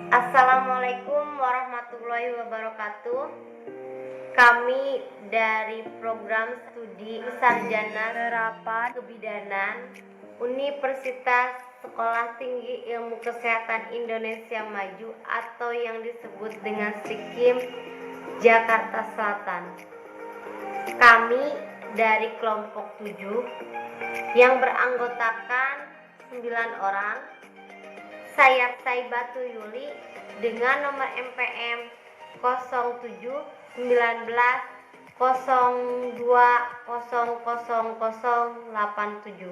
Assalamualaikum warahmatullahi wabarakatuh. Kami dari program studi sarjana terapan kebidanan Universitas Sekolah Tinggi Ilmu Kesehatan Indonesia Maju atau yang disebut dengan SIKIM Jakarta Selatan. Kami dari kelompok 7 yang beranggotakan 9 orang. Saya Saibatu Yuli dengan nomor MPM 0719020087.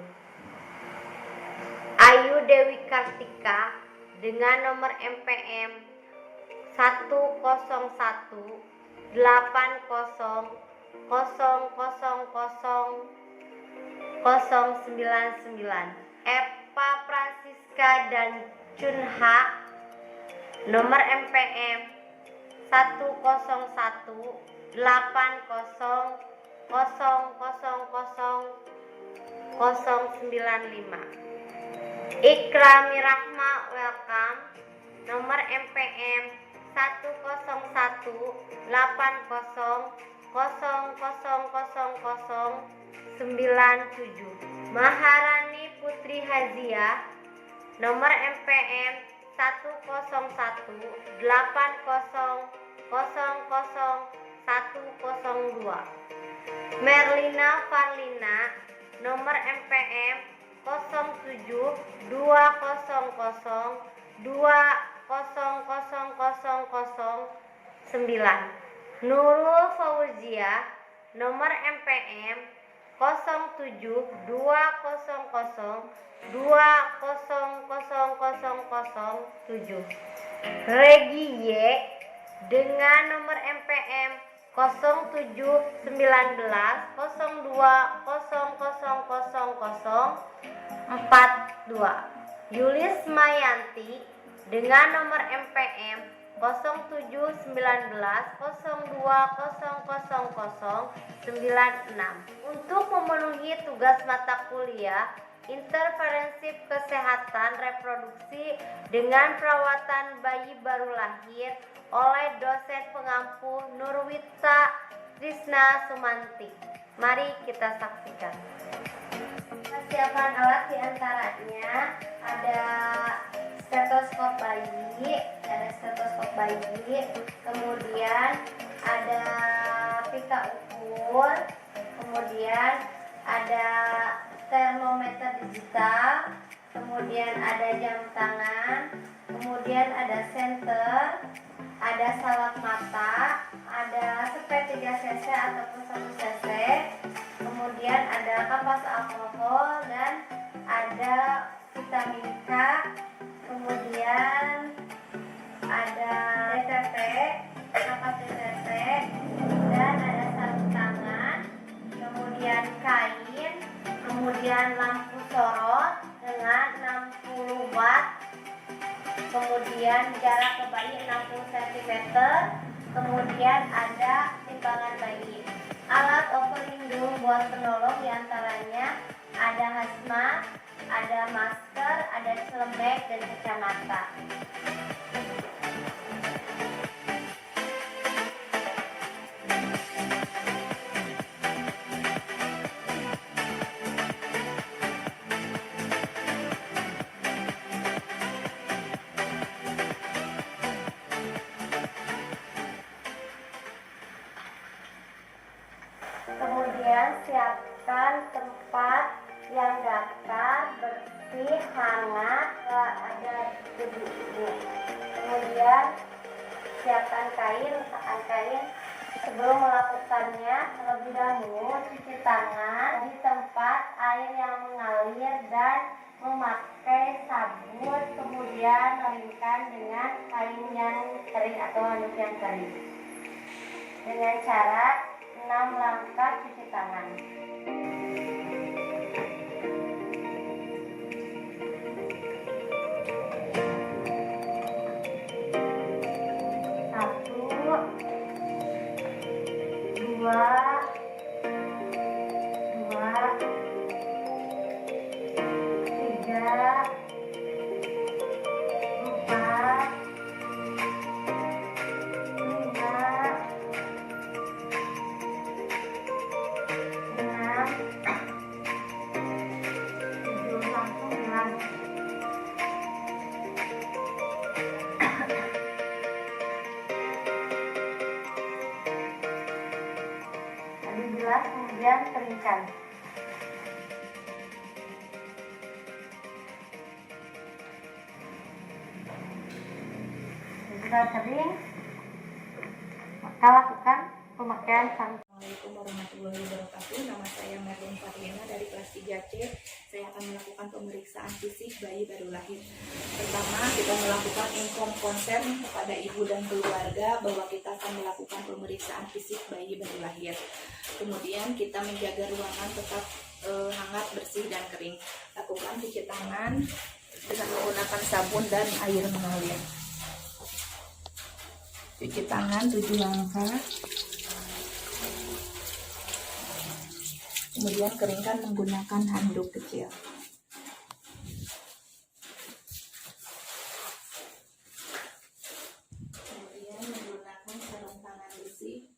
Ayu Dewi Kartika dengan nomor MPM 10180000099. Eva Francisca dan Chunha nomor MPM 10180000095. Ikra Mirahma Welcome nomor MPM 10180000097. Maharani Putri Hazia nomor MPM 10180000102. Merlina Farlina nomor MPM 072000200009. Nurul Fauzia nomor MPM 072000200007. Regi Y dengan nomor MPM 071902000042. Yulis Mayanti dengan nomor MPM 071902000096. Untuk memenuhi tugas mata kuliah interferensi kesehatan reproduksi dengan perawatan bayi baru lahir oleh dosen pengampu Nurwita Trisna Sumanti. Mari kita saksikan. Persiapan alat diantaranya ada stetoskop bayi, kemudian ada pita ukur, kemudian ada termometer digital, kemudian ada jam tangan, kemudian ada senter, ada salak mata, ada spray 3 cc ataupun 1 cc, kemudian ada kapas alkohol dan ada vitamin K, kemudian ada DTP, kapas DTP, dan ada sarung tangan, kemudian kain, kemudian lampu sorot dengan 60 watt, kemudian jarak ke bayi 60 cm, kemudian ada timbangan bayi. Alat pelindung buat penolong diantaranya ada hazmat, ada masker, ada celemek dan kacamata. Kemudian siapkan tempat yang datar, bersih, hangat, ada debu. Kemudian siapkan kain, letakkan kain. Sebelum melakukannya, terlebih dahulu cuci tangan di tempat air yang mengalir dan memakai sabun. Kemudian keringkan dengan kain yang kering atau handuk yang kering. Dengan cara 6 langkah cuci tangan. Satu, dua, tiga, 4, kemudian keringkan. Setelah kering, maka lakukan pemakaian sanitizer. Assalamualaikum warahmatullahi wabarakatuh. Nama saya Merlin Farliana dari kelas 3C. Saya akan melakukan pemeriksaan fisik bayi baru lahir. Pertama, kita melakukan inform konsen kepada ibu dan keluarga bahwa kita akan melakukan pemeriksaan fisik bayi baru lahir. Kemudian kita menjaga ruangan tetap hangat, bersih, dan kering. Lakukan cuci tangan dengan menggunakan sabun dan air mengalir. Cuci tangan 7 langkah. Kemudian keringkan menggunakan handuk kecil. Kemudian menggunakan sarung tangan bersih.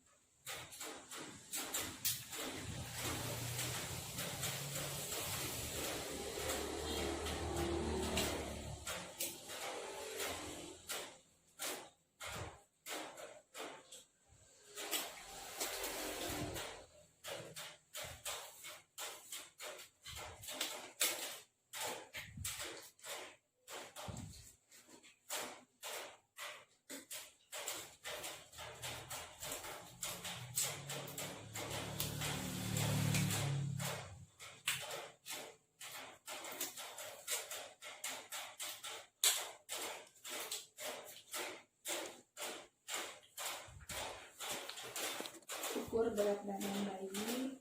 Ukur berat badan bayi.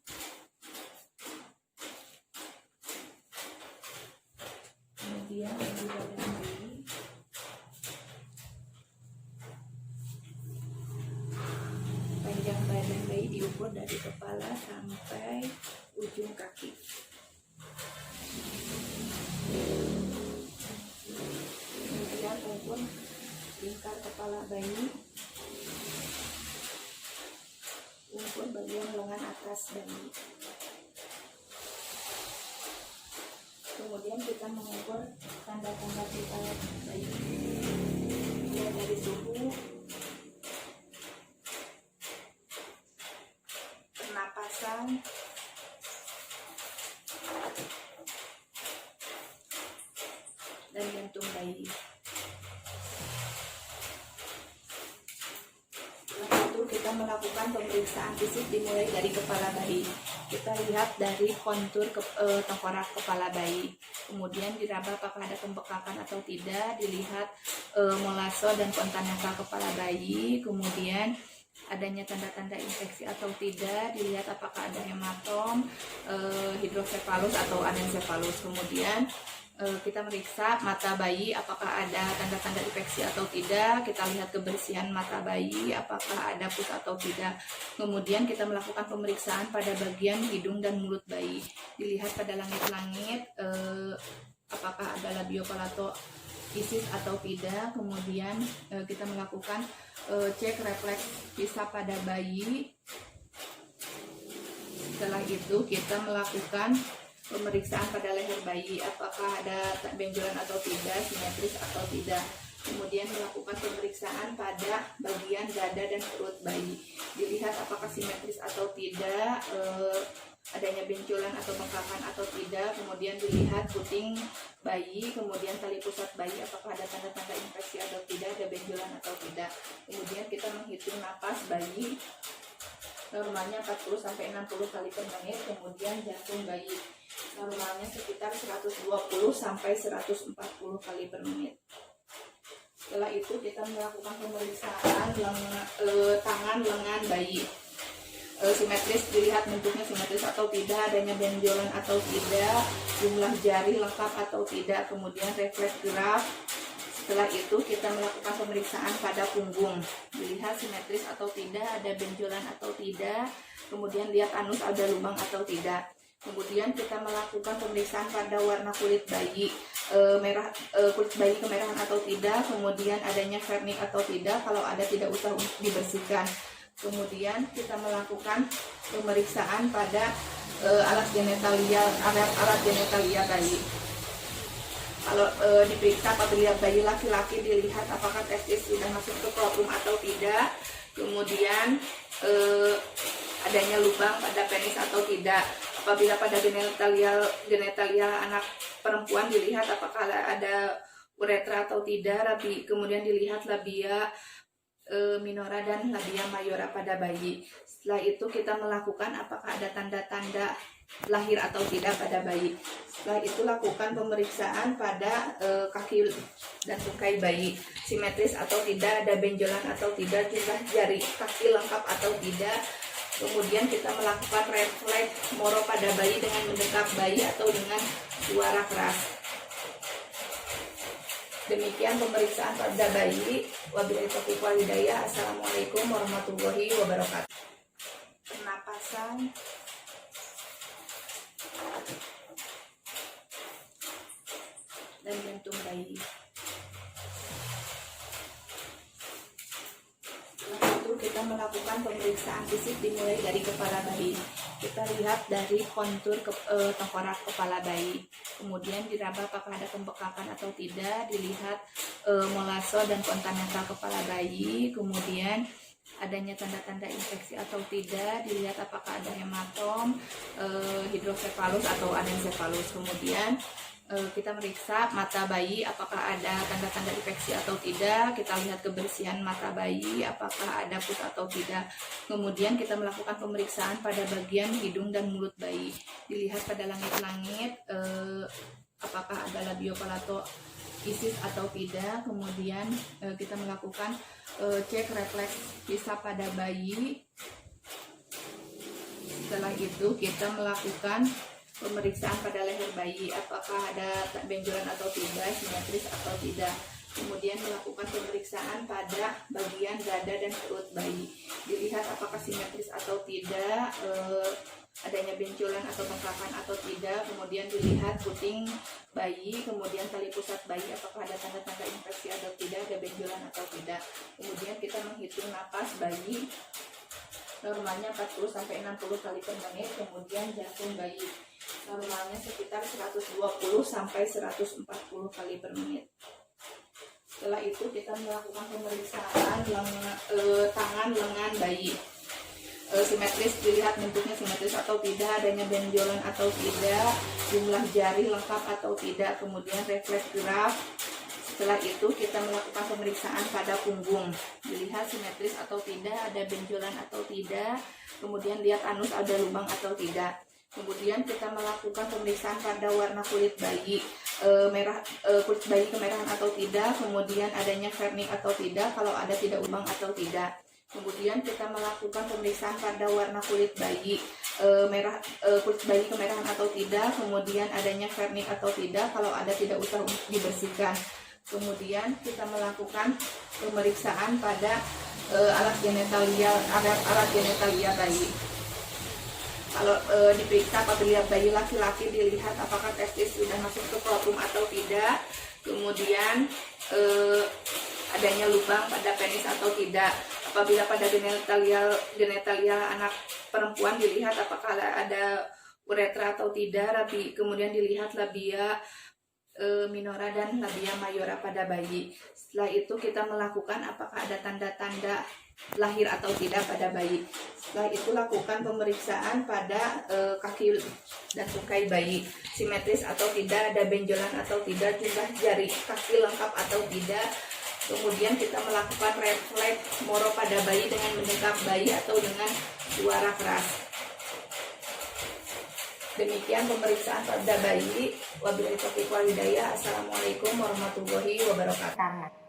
Kemudian tinggi badan bayi. Panjang badan bayi diukur dari kepala sampai ujung kaki. Kemudian ukur lingkar kepala bayi. Ukur bagian lengan atas bayi. Kemudian kita mengukur tanda-tanda vital bayi, mulai dari suhu, pernapasan, dan jantung bayi. Kita melakukan pemeriksaan fisik dimulai dari kepala bayi. Kita lihat dari kontur tengkorak kepala bayi. Kemudian diraba apakah ada pembekakan atau tidak. Dilihat molaso dan kontan nasal kepala bayi. Kemudian adanya tanda-tanda infeksi atau tidak. Dilihat apakah ada hematom, hidrosefalus atau anencefalus. Kemudian kita meriksa mata bayi apakah ada tanda-tanda infeksi atau tidak. Kita lihat kebersihan mata bayi apakah ada pus atau tidak. Kemudian kita melakukan pemeriksaan pada bagian hidung dan mulut bayi. Dilihat pada langit-langit apakah ada labiopalatoisis atau tidak. Kemudian kita melakukan cek refleks visa pada bayi. Setelah itu kita melakukan pemeriksaan pada leher bayi apakah ada benjolan atau tidak, simetris atau tidak. Kemudian melakukan pemeriksaan pada bagian dada dan perut bayi. Dilihat apakah simetris atau tidak, adanya benjolan atau bengkakan atau tidak. Kemudian dilihat puting bayi, kemudian tali pusat bayi apakah ada tanda-tanda infeksi atau tidak, ada benjolan atau tidak. Kemudian kita menghitung napas bayi, normalnya 40-60 kali per menit. Kemudian jantung bayi normalnya sekitar 120-140 kali per menit. Setelah itu kita melakukan pemeriksaan tangan lengan bayi. Simetris, dilihat bentuknya simetris atau tidak, adanya benjolan atau tidak, jumlah jari lengkap atau tidak. Kemudian refleks gerak. Setelah itu kita melakukan pemeriksaan pada punggung, dilihat simetris atau tidak, ada benjolan atau tidak. Kemudian lihat anus ada lubang atau tidak. Kemudian kita melakukan pemeriksaan pada warna kulit bayi, kulit bayi kemerahan atau tidak. Kemudian adanya vernik atau tidak, kalau ada tidak usah dibersihkan. Kemudian kita melakukan pemeriksaan pada alat genitalia bayi. Kalau diperiksa apabila bayi laki-laki, dilihat apakah testis sudah masuk ke klopum atau tidak. Kemudian adanya lubang pada penis atau tidak. Apabila pada genitalia anak perempuan dilihat apakah ada uretra atau tidak, kemudian dilihat labia minora dan labia mayora pada bayi. Setelah itu kita melakukan apakah ada tanda-tanda lahir atau tidak pada bayi. Setelah itu lakukan pemeriksaan pada kaki dan tungkai bayi, simetris atau tidak, ada benjolan atau tidak, jumlah jari kaki lengkap atau tidak. Kemudian kita melakukan refleks moro pada bayi dengan mendekap bayi atau dengan suara keras. Demikian pemeriksaan pada bayi. Wabillahi taufiq wal hidayah. Assalamualaikum warahmatullahi wabarakatuh. Pernapasan, dan jantung bayi. Setelah itu kita melakukan pemeriksaan fisik dimulai dari kepala bayi. Kita lihat dari kontur tengkorak kepala bayi. Kemudian diraba apakah ada pembekakan atau tidak. Dilihat molaso dan kontan netral kepala bayi. Kemudian adanya tanda-tanda infeksi atau tidak. Dilihat apakah ada hematom, hidrosefalus atau anencefalus. Kemudian kita meriksa mata bayi apakah ada tanda-tanda infeksi atau tidak. Kita lihat kebersihan mata bayi apakah ada pus atau tidak. Kemudian kita melakukan pemeriksaan pada bagian hidung dan mulut bayi. Dilihat pada langit-langit apakah ada labiopalatoisis atau tidak. Kemudian kita melakukan cek refleks visa pada bayi. Setelah itu kita melakukan pemeriksaan pada leher bayi apakah ada benjolan atau tidak, simetris atau tidak. Kemudian melakukan pemeriksaan pada bagian dada dan perut bayi. Dilihat apakah simetris atau tidak, adanya benjolan atau bengkakan atau tidak. Kemudian dilihat puting bayi, kemudian tali pusat bayi apakah ada tanda-tanda infeksi atau tidak, ada benjolan atau tidak. Kemudian kita menghitung napas bayi, normalnya 40-60 kali per menit. Kemudian jantung bayi normalnya sekitar 120-140 kali per menit. Setelah itu kita melakukan pemeriksaan tangan lengan bayi. Simetris, dilihat bentuknya simetris atau tidak, adanya benjolan atau tidak, jumlah jari lengkap atau tidak. Kemudian refleks gerak. Setelah itu kita melakukan pemeriksaan pada punggung. Dilihat simetris atau tidak, ada benjolan atau tidak. Kemudian lihat anus ada lubang atau tidak. Kemudian kita melakukan pemeriksaan pada warna kulit bayi, kulit bayi kemerahan atau tidak. Kemudian adanya vernik atau tidak, kalau ada tidak lubang atau tidak. Kemudian kita melakukan pemeriksaan pada warna kulit bayi, kulit bayi kemerahan atau tidak. Kemudian adanya vernik atau tidak, kalau ada tidak usah dibersihkan. Kemudian kita melakukan pemeriksaan pada alat genitalia bayi. Kalau diperiksa apabila bayi laki-laki dilihat apakah testis sudah masuk ke scrotum atau tidak. Kemudian adanya lubang pada penis atau tidak. Apabila pada genitalia anak perempuan dilihat apakah ada uretra atau tidak. Kemudian dilihat labia minora dan labia mayora pada bayi. Setelah itu kita melakukan apakah ada tanda-tanda lahir atau tidak pada bayi. Setelah itu lakukan pemeriksaan pada kaki dan tungkai bayi, simetris atau tidak, ada benjolan atau tidak, jumlah jari kaki lengkap atau tidak. Kemudian kita melakukan refleks moro pada bayi dengan mendekap bayi atau dengan suara keras. Demikian pemeriksaan pada bayi. Wabillahi taufiq wal hidayah. Assalamualaikum warahmatullahi wabarakatuh.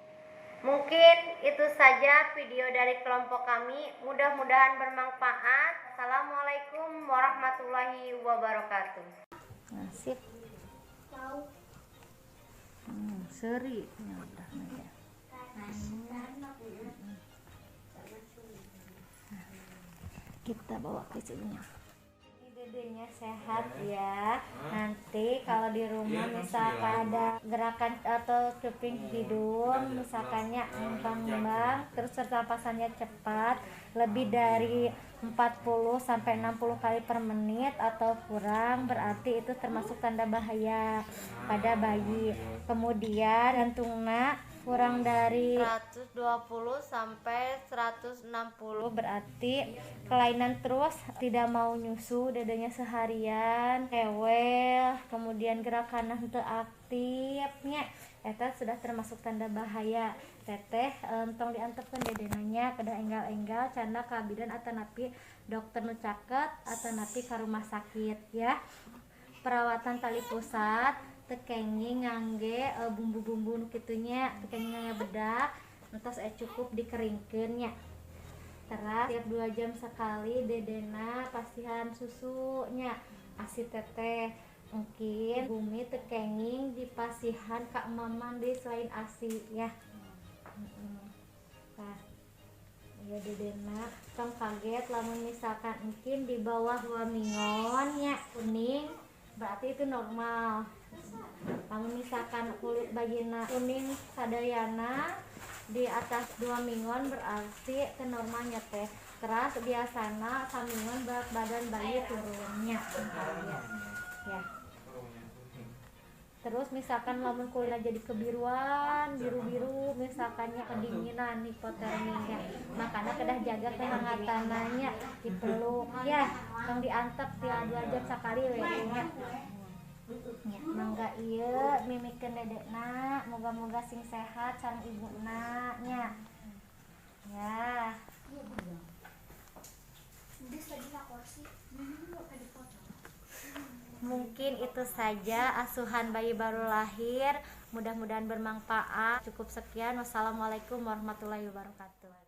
Mungkin itu saja video dari kelompok kami. Mudah-mudahan bermanfaat. Assalamualaikum warahmatullahi wabarakatuh. Nasib. Seri. Ya udah aja. Kita bawa ke sini. Dedenya sehat ya. Nanti kalau di rumah misalkan ada gerakan atau cuping hidung, misalkannya ngembang-ngembang, terus pernapasannya cepat, lebih dari 40-60 kali per menit atau kurang, berarti itu termasuk tanda bahaya pada bayi. Kemudian jantungnya kurang dari 120 sampai 160 berarti kelainan terus, tidak mau nyusu dedenya seharian, kewel, kemudian gerakan teu aktifnya, eta sudah termasuk tanda bahaya. Teteh tong diantepkeun dedenanya kedah enggal-enggal canda ka bidan atanapi dokter nu caket atanapi ka rumah sakit ya. Perawatan tali pusat tekenging ngangge bumbu-bumbu nu kitunya, tekenging ngangge bedak entos cukup dikeringkeun nya. Teras tiap 2 jam sekali dedena pasihan susunya, ASI teteh mungkin bumi tekenging dipasihan ka maman di selain ASI ya. Nah, ya dedena tong kaget lamun misalkan mungkin di bawah 2 mingon nya kuning berarti itu normal. Lamun misalkan kulit bagina kuning sadayana di atas 2 mingon berarti itu normalnya teh. Terus biasana samingon berat badan bayi turunnya ya. Terus misalkan lamun kulitnya jadi kebiruan, biru-biru, misalkannya kedinginan, hipotermia, makanya kedah jaga kehangatannya, dipeluk ya, yang diantep tiap 2 jam sekali we-nya. Ya, mangga ieu mimikeun dedekna, moga-moga sing sehat sareng ibuna nya. Ya. Mungkin itu saja asuhan bayi baru lahir, mudah-mudahan bermanfaat. Cukup sekian, wassalamualaikum warahmatullahi wabarakatuh.